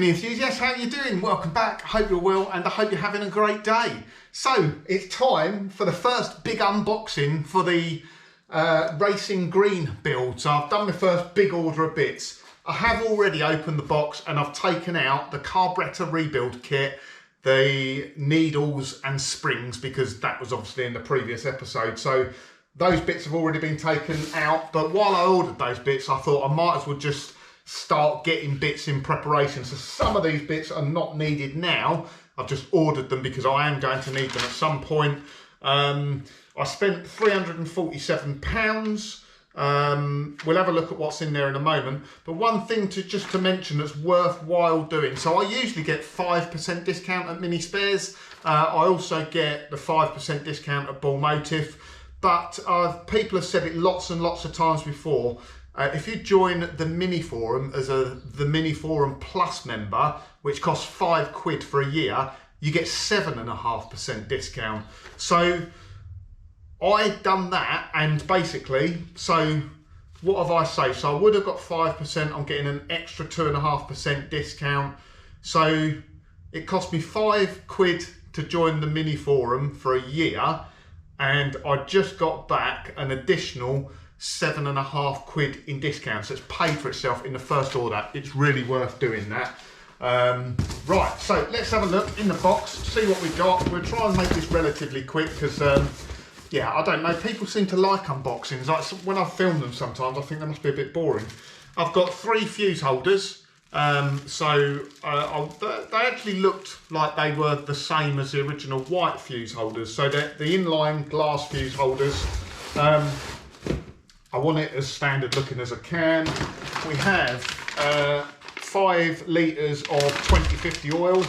Mini enthusiasts, how are you doing? Welcome back. I hope you're well and I hope you're having a great day. So it's time for the first big unboxing for the Racing Green build. So I've done my first big order of bits. I have already opened the box and I've taken out the carburetor rebuild kit, the needles and springs, because that was obviously in the previous episode. So those bits have already been taken out, but while I ordered those bits, I thought I might as well just start getting bits in preparation. So some of these bits are not needed now. I've just ordered them because I am going to need them at some point. I spent £347. We'll have a look at what's in there in a moment. But one thing just to mention that's worthwhile doing. So I usually get 5% discount at Mini Spares. I also get the 5% discount at Bonnet. But people have said it lots and lots of times before. If you join the Mini Forum as the Mini Forum Plus member, which costs £5 for a year, you get 7.5% discount. So I've done that, and basically, so what have I saved? So I would have got 5%, I'm getting an extra 2.5% discount. So it cost me £5 to join the Mini Forum for a year, and I just got back an additional £7.5 in discounts. So it's paid for itself in the first order. It's really worth doing that. Right, so let's have a look in the box, see what we've got. We'll try and make this relatively quick because, yeah, I don't know, people seem to like unboxings. Like when I film them sometimes, I think they must be a bit boring. I've got 3 fuse holders. They actually looked like they were the same as the original white fuse holders. So they're the inline glass fuse holders. I want it as standard looking as I can. We have 5 litres of 2050 oil,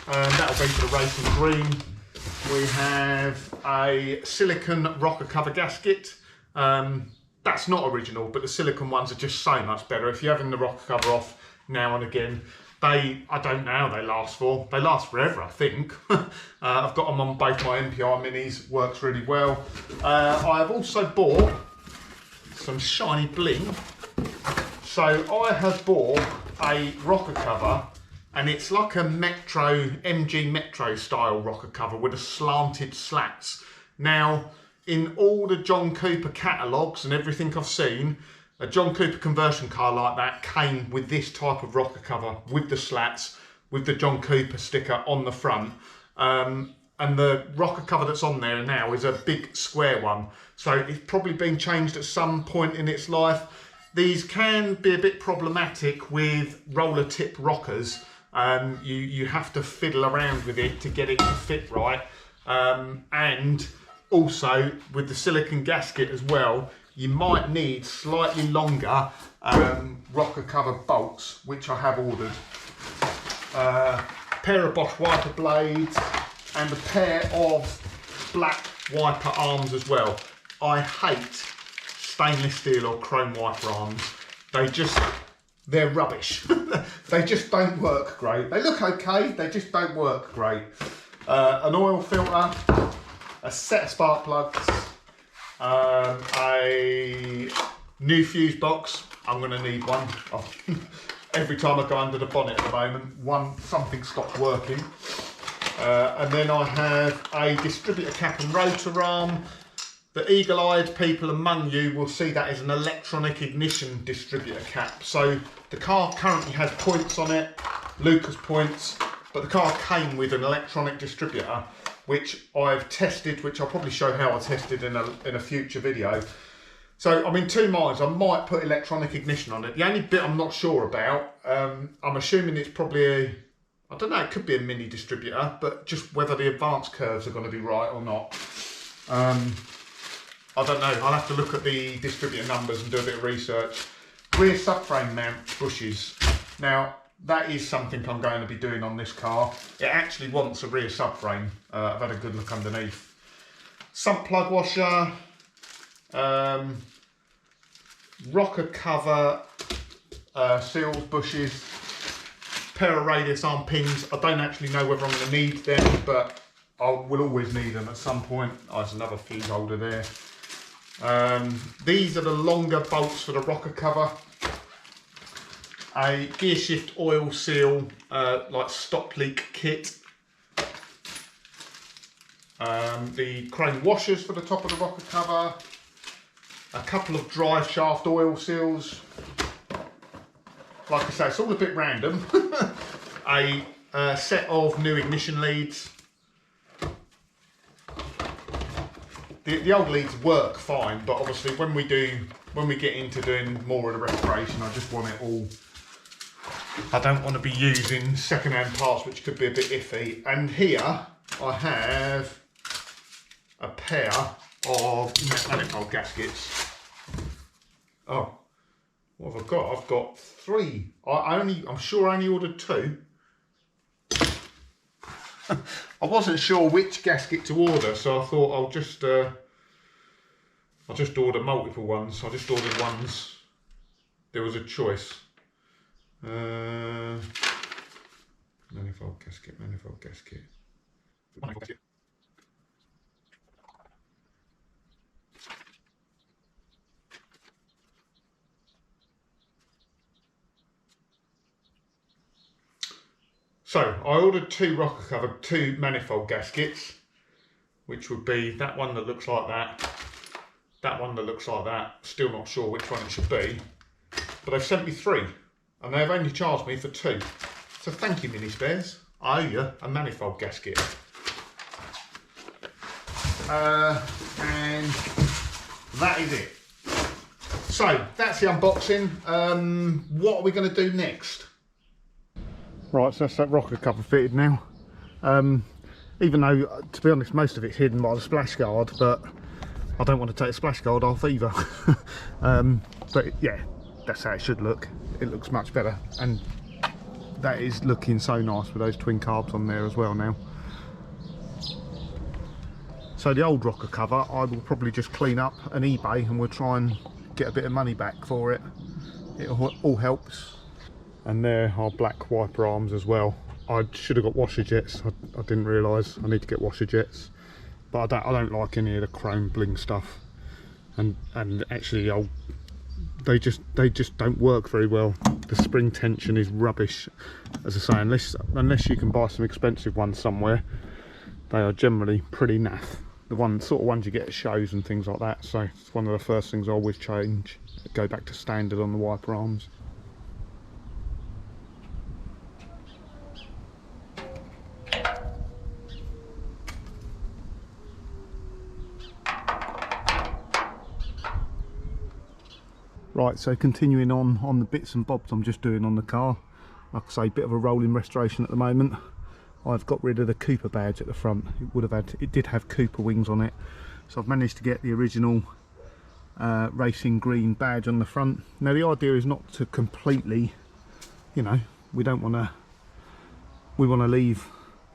that'll be for the Racing Green. We have a silicone rocker cover gasket. That's not original, but the silicone ones are just so much better. If you're having the rocker cover off now and again, I don't know how they last for. They last forever, I think. I've got them on both my MPR minis, works really well. I have also bought some shiny bling. So I have bought a rocker cover, and it's like a MG Metro style rocker cover with a slanted slats. Now, in all the John Cooper catalogues and everything I've seen, a John Cooper conversion car like that came with this type of rocker cover with the slats, with the John Cooper sticker on the front. And the rocker cover that's on there now is a big square one. So it's probably been changed at some point in its life. These can be a bit problematic with roller tip rockers. You have to fiddle around with it to get it to fit right. And also with the silicone gasket as well, you might need slightly longer rocker cover bolts, which I have ordered. A pair of Bosch wiper blades and a pair of black wiper arms as well. I hate stainless steel or chrome wiper arms. They're rubbish. They just don't work great. They look okay, they just don't work great. An oil filter, a set of spark plugs, a new fuse box. I'm going to need one. Every time I go under the bonnet at the moment, something stops working. And then I have a distributor cap and rotor arm. The eagle-eyed people among you will see that as an electronic ignition distributor cap. So the car currently has points on it, Lucas points, but the car came with an electronic distributor, which I've tested, which I'll probably show how I tested in a future video. So I'm in 2 minds. I might put electronic ignition on it. The only bit I'm not sure about, I'm assuming it's probably I don't know, it could be a mini distributor, but just whether the advance curves are going to be right or not. I don't know, I'll have to look at the distributor numbers and do a bit of research. Rear subframe mount bushes. Now, that is something I'm going to be doing on this car. It actually wants a rear subframe. I've had a good look underneath. Sump plug washer, rocker cover, seals, bushes, pair of radius arm pins. I don't actually know whether I'm going to need them, but I will always need them at some point. Oh, there's another fuse holder there. These are the longer bolts for the rocker cover. a gear shift oil seal, like stop leak kit. The chrome washers for the top of the rocker cover. A couple of drive shaft oil seals. Like I say, it's all a bit random. A set of new ignition leads. The old leads work fine, but obviously when we get into doing more of the restoration, I just want it all. I don't want to be using second-hand parts, which could be a bit iffy. And here I have a pair of manifold gaskets. Oh, what have I got? I've got 3. I'm sure I only ordered 2. I wasn't sure which gasket to order, so I thought I'll just order multiple ones. I just ordered ones. There was a choice. Manifold gasket, manifold gasket. Manifold gasket. So I ordered 2 rocker cover, 2 manifold gaskets, which would be that one that looks like that one that looks like that. Still not sure which one it should be, but they've sent me 3, and they've only charged me for 2. So thank you, Mini Spares. I owe you a manifold gasket. And that is it. So that's the unboxing. What are we going to do next? Right, so that's that rocker cover fitted now. Even though, to be honest, most of it's hidden by the splash guard, but I don't want to take the splash guard off either. But yeah, that's how it should look. It looks much better, and that is looking so nice with those twin carbs on there as well now. So the old rocker cover I will probably just clean up and eBay, and we'll try and get a bit of money back for it. It all helps. And there are black wiper arms as well. I should have got washer jets. I didn't realise I need to get washer jets, but I don't like any of the chrome bling stuff. And actually, they just don't work very well. The spring tension is rubbish. As I say, unless you can buy some expensive ones somewhere, they are generally pretty naff. The sort of ones you get at shows and things like that. So it's one of the first things I always change. Go back to standard on the wiper arms. Right, so continuing on the bits and bobs I'm just doing on the car. Like I say, bit of a rolling restoration at the moment. I've got rid of the Cooper badge at the front. It did have Cooper wings on it, so I've managed to get the original racing green badge on the front. Now the idea is not to completely, you know, we want to leave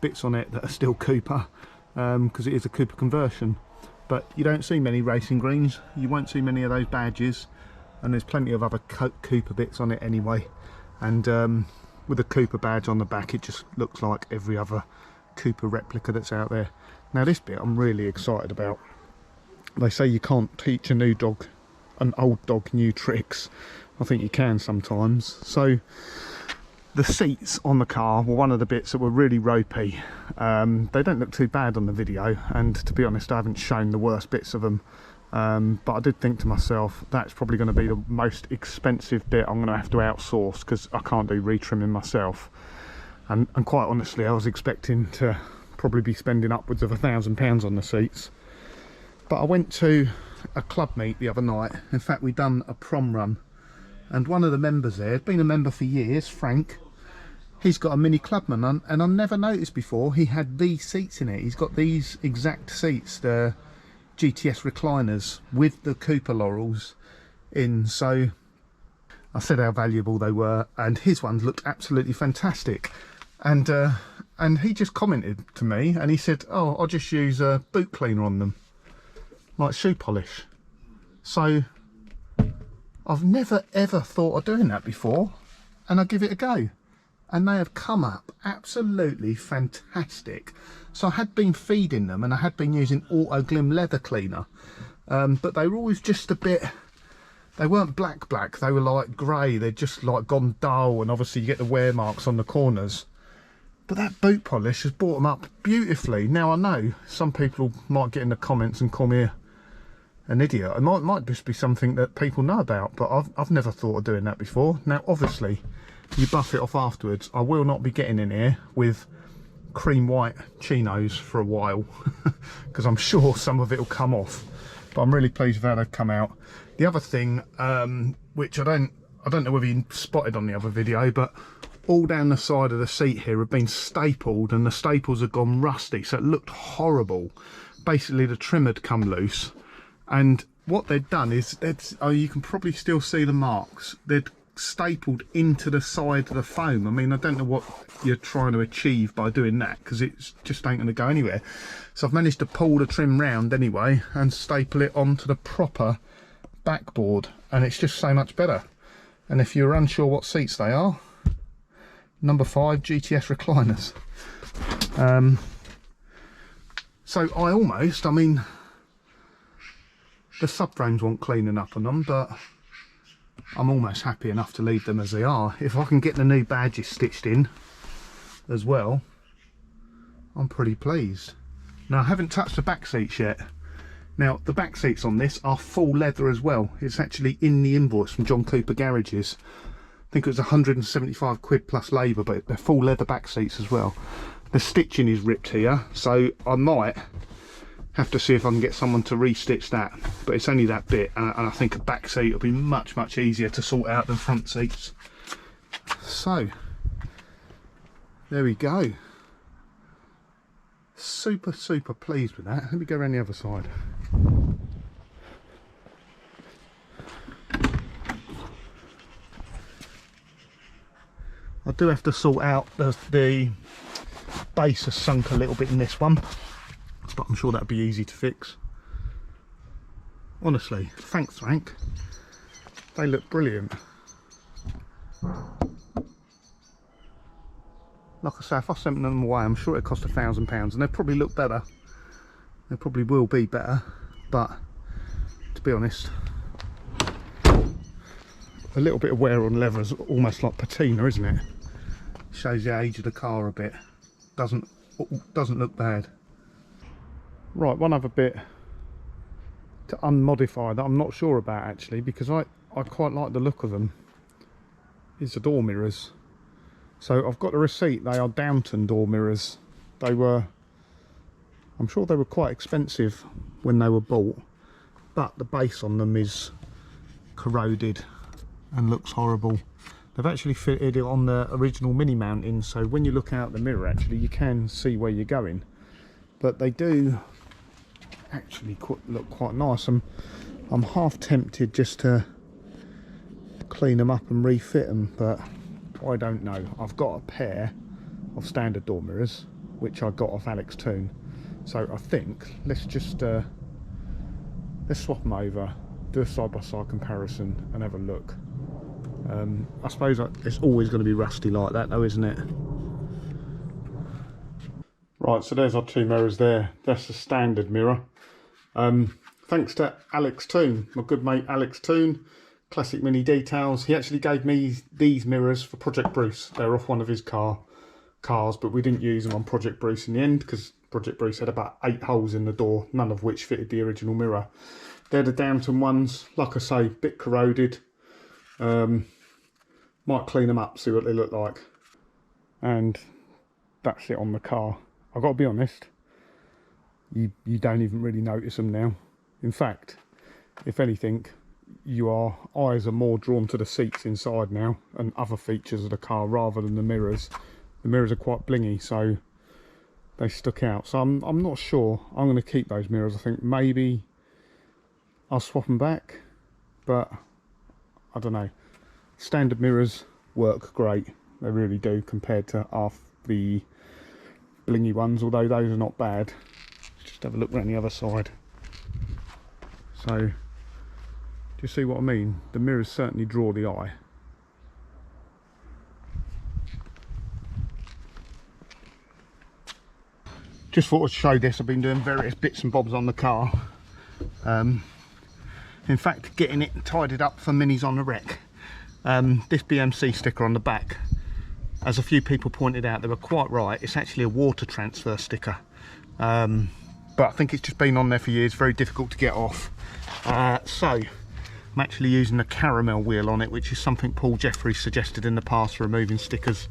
bits on it that are still Cooper, because it is a Cooper conversion. But you don't see many racing greens. You won't see many of those badges. And there's plenty of other Cooper bits on it anyway, and with a Cooper badge on the back, it just looks like every other Cooper replica that's out there. Now this bit I'm really excited about. They say you can't teach an old dog new tricks. I think you can sometimes. So the seats on the car were one of the bits that were really ropey. They don't look too bad on the video, and to be honest, I haven't shown the worst bits of them. But I did think to myself, that's probably going to be the most expensive bit I'm going to have to outsource, because I can't do retrimming myself. And quite honestly, I was expecting to probably be spending upwards of £1,000 on the seats. But I went to a club meet the other night. In fact, we done a prom run, and one of the members there had been a member for years, Frank. He's got a Mini Clubman, and I never noticed before he had these seats in it. He's got these exact seats, the GTS recliners with the Cooper laurels in. So I said how valuable they were, and his ones looked absolutely fantastic. And he just commented to me, and he said, "Oh, I'll just use a boot cleaner on them, like shoe polish." So I've never ever thought of doing that before, and I give it a go, and they have come up absolutely fantastic. So I had been feeding them, and I had been using Auto Glim leather cleaner, but they were always just a bit they weren't black, they were like grey. They'd just like gone dull, and obviously you get the wear marks on the corners. But that boot polish has brought them up beautifully. Now I know some people might get in the comments and call me an idiot. It might just be something that people know about, but I've never thought of doing that before. Now obviously you buff it off afterwards. I will not be getting in here with cream white chinos for a while because I'm sure some of it will come off, but I'm really pleased with how they've come out. The other thing, which I don't know whether you spotted on the other video, but all down the side of the seat here have been stapled, and the staples have gone rusty, so it looked horrible. Basically the trim had come loose, and what they'd done is you can probably still see the marks. They'd stapled into the side of the foam. I mean, I don't know what you're trying to achieve by doing that, because it just ain't going to go anywhere. So I've managed to pull the trim round anyway and staple it onto the proper backboard, and it's just so much better. And if you're unsure what seats they are, number 5 GTS recliners. So I mean, the subframes want cleaning up on them, but I'm almost happy enough to leave them as they are. If I can get the new badges stitched in as well, I'm pretty pleased. Now I haven't touched the back seats yet. Now the back seats on this are full leather as well. It's actually in the invoice from John Cooper Garages. I think it was 175 quid plus labour, but they're full leather back seats as well. The stitching is ripped here, so I might have to see if I can get someone to re-stitch that, but it's only that bit, and I think a back seat will be much easier to sort out than front seats. So there we go. Super pleased with that. Let me go around the other side. I do have to sort out the base has sunk a little bit in this one, but I'm sure that'll be easy to fix. Honestly, thanks Frank, they look brilliant. Like I say, if I sent them away, I'm sure it cost £1,000, and they'll probably look better. They probably will be better, but to be honest, a little bit of wear on leather is almost like patina, isn't it? Shows the age of the car a bit. Doesn't look bad. Right, one other bit to unmodify that I'm not sure about actually, because I quite like the look of them, is the door mirrors. So I've got the receipt. They are Downton door mirrors. They were, I'm sure they were quite expensive when they were bought, but the base on them is corroded and looks horrible. They've actually fitted it on the original mini mounting, so when you look out the mirror actually you can see where you're going, but they do actually look quite nice. I'm half tempted just to clean them up and refit them, but I don't know. I've got a pair of standard door mirrors which I got off Alex Toon, so I think let's just let's swap them over, do a side-by-side comparison and have a look. I suppose it's always going to be rusty like that though, isn't it? Right, so there's our two mirrors there. That's the standard mirror. Thanks to Alex Toon, my good mate Alex Toon, Classic Mini Details. He actually gave me these mirrors for Project Bruce. They're off one of his cars, but we didn't use them on Project Bruce in the end because Project Bruce had about 8 holes in the door, none of which fitted the original mirror. They're the Downton ones, like I say, bit corroded. Might clean them up, see what they look like. And that's it on the car. I've got to be honest, you don't even really notice them now. In fact, if anything, your eyes are more drawn to the seats inside now and other features of the car rather than the mirrors. The mirrors are quite blingy, so they stuck out. So I'm not sure. I'm going to keep those mirrors. I think maybe I'll swap them back, but I don't know. Standard mirrors work great, they really do, compared to the blingy ones, although those are not bad. Let's just have a look around the other side. So, do you see what I mean? The mirrors certainly draw the eye. Just thought I'd show this. I've been doing various bits and bobs on the car. In fact, getting it tidied up for minis on the wreck. This BMC sticker on the back, as a few people pointed out, they were quite right, it's actually a water transfer sticker. But I think it's just been on there for years, very difficult to get off. So I'm actually using a caramel wheel on it, which is something Paul Jeffries suggested in the past for removing stickers,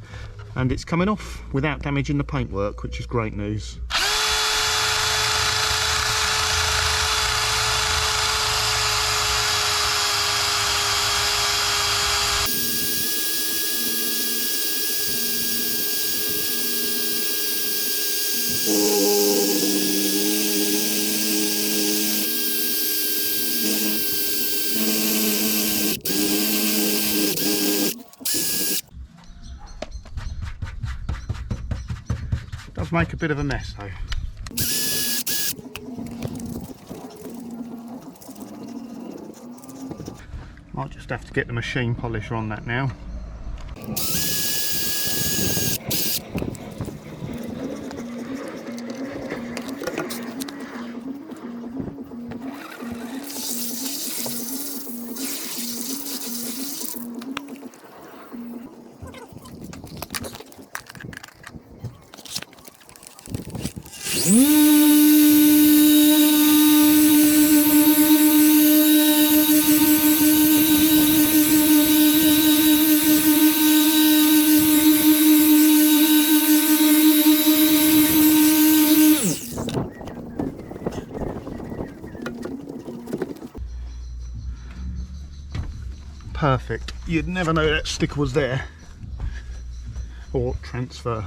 and it's coming off without damaging the paintwork, which is great news. Does make a bit of a mess though. Might just have to get the machine polisher on that now. Perfect. You'd never know that sticker was there. Or transfer.